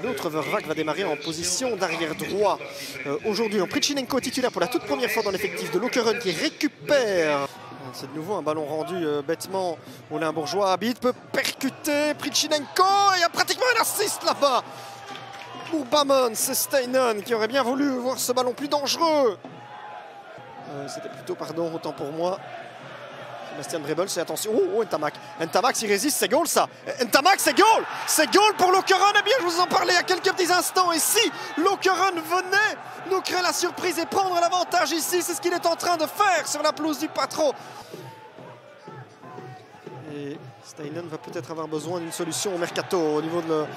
L'autre Vervac va démarrer en position d'arrière droit aujourd'hui. Prichinenko titulaire pour la toute première fois dans l'effectif de Lokeren qui récupère. C'est de nouveau un ballon rendu bêtement au Limbourgeois. Abid peut percuter Prichinenko. Il y a pratiquement un assist là-bas pour Bamon. C'est Steinen qui aurait bien voulu voir ce ballon plus dangereux. C'était plutôt, pardon, autant pour moi. Sébastien Brebel, c'est attention. Oh, Ntamak. Ntamak, s'il résiste, c'est goal ça. Ntamak, c'est goal. C'est goal pour Lokeren. Eh bien, je vous en parlais il y a quelques petits instants. Et si Lokeren venait nous créer la surprise et prendre l'avantage ici, c'est ce qu'il est en train de faire sur la pelouse du Patro. Et Steinen va peut-être avoir besoin d'une solution au mercato au niveau de le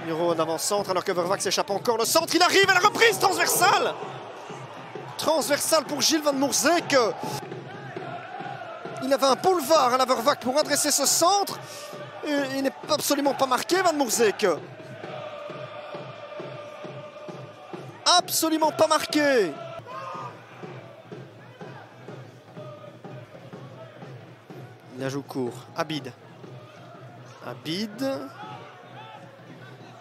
numéro d'avant-centre, alors que Vervac s'échappe encore. Le centre, il arrive à la reprise transversale. Transversale pour Gilles Van Moorzeke. Il avait un boulevard à la Vervac pour adresser ce centre. Et il n'est absolument pas marqué, Van Moorzeke. Absolument pas marqué. Il la joue court. Abid. Abid.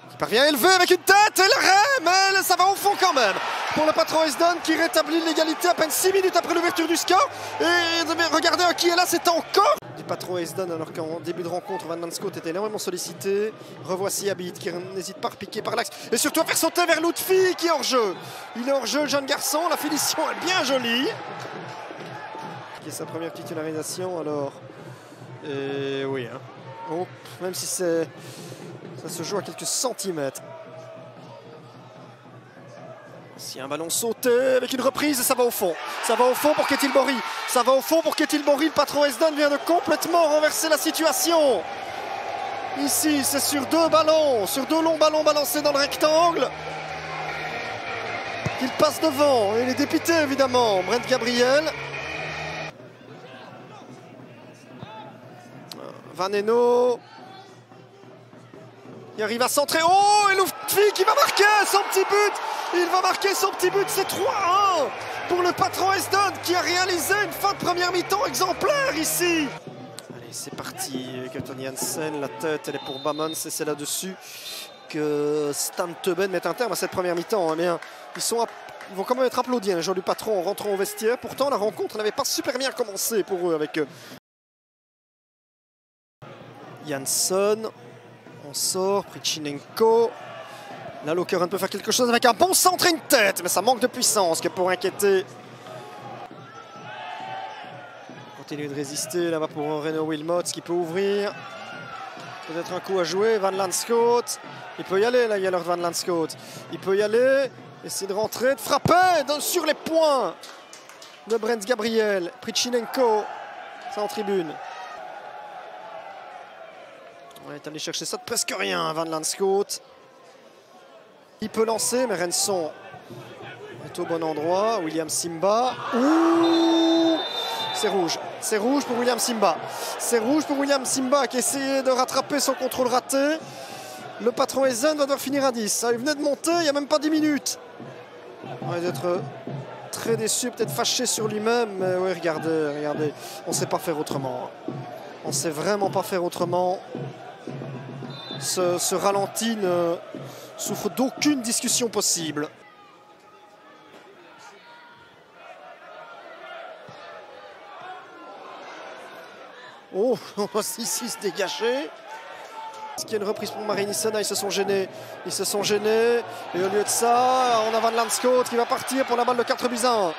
Qui parvient à élever avec une tête et l'arrêt, mais ça va au fond quand même. Pour le Patro Esden qui rétablit l'égalité à peine 6 minutes après l'ouverture du score. Et regardez qui est là, c'est encore du Patro Esden, alors qu'en début de rencontre, Van Lanskot était énormément sollicité. Revoici Abid qui n'hésite pas à repiquer par l'axe. Et surtout à faire sauter vers Lutfi qui est hors jeu. Il est hors jeu, le jeune garçon. La finition est bien jolie. Qui est sa première titularisation alors. Et oui, hein. Oh, même si ça se joue à quelques centimètres. Si un ballon sauté avec une reprise, ça va au fond. Ça va au fond pour Ketilbori. Ça va au fond pour Ketilbori. Le Patro Esden vient de complètement renverser la situation. Ici, c'est sur deux ballons, sur deux longs ballons balancés dans le rectangle. Il passe devant. Il est dépité évidemment. Brent Gabriel. Van Eno. Il arrive à centrer. Oh, et Lutfi qui va marquer son petit but. Il va marquer son petit but. C'est 3-1 pour le Patro Esden qui a réalisé une fin de première mi-temps exemplaire ici. Allez, c'est parti. Tony Hansen, la tête, elle est pour Bamon. C'est là-dessus que Stan Teuben met un terme à cette première mi-temps. Eh bien, ils vont quand même être applaudis, les joueurs du Patro, en rentrant au vestiaire. Pourtant, la rencontre n'avait pas super bien commencé pour eux avec Jansson. On sort, Prichinenko. Là, Lokeren peut faire quelque chose avec un bon centre et une tête, mais ça manque de puissance que pour inquiéter. Continue de résister là-bas pour Renaud Wilmots qui peut ouvrir. Peut-être un coup à jouer. Van Lanskot. Il peut y aller là, Jellert Van Lanskot. Il peut y aller. Essayer de rentrer, de frapper sur les points de Brent Gabriel. Prichinenko, c'est en tribune. On est allé chercher ça de presque rien, Van Lanskot. Il peut lancer, mais Renson est au bon endroit. William Simba. Ouh, c'est rouge. C'est rouge pour William Simba. C'est rouge pour William Simba qui essayait de rattraper son contrôle raté. Le Patro Esden va devoir finir à 10. Il venait de monter, il n'y a même pas 10 minutes. On va être très déçu, peut-être fâché sur lui-même. Mais oui, regardez. On ne sait pas faire autrement. On ne sait vraiment pas faire autrement. Ce ralenti ne souffre d'aucune discussion possible. Oh, ici se dégager. Est-ce qu'il y a une reprise pour Marie-Nissen? Ils se sont gênés. Ils se sont gênés. Et au lieu de ça, on a Van Lanskot qui va partir pour la balle de 4-1.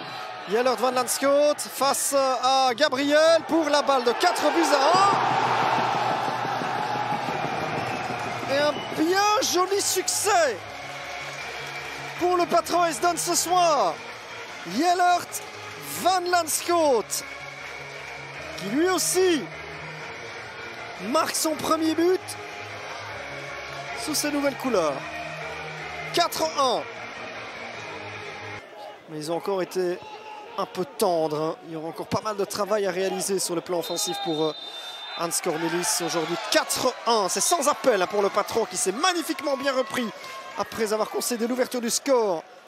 Jellert Van Lanskot face à Gabriel pour la balle de 4-1. Et un bien joli succès pour le Patro Esden ce soir. Jellert Van Lanskot qui lui aussi marque son premier but sous ses nouvelles couleurs. 4-1. Mais ils ont encore été un peu tendres. Hein. Il y aura encore pas mal de travail à réaliser sur le plan offensif pour Hans Cornelis aujourd'hui. 4-1, c'est sans appel pour le Patro qui s'est magnifiquement bien repris après avoir concédé l'ouverture du score.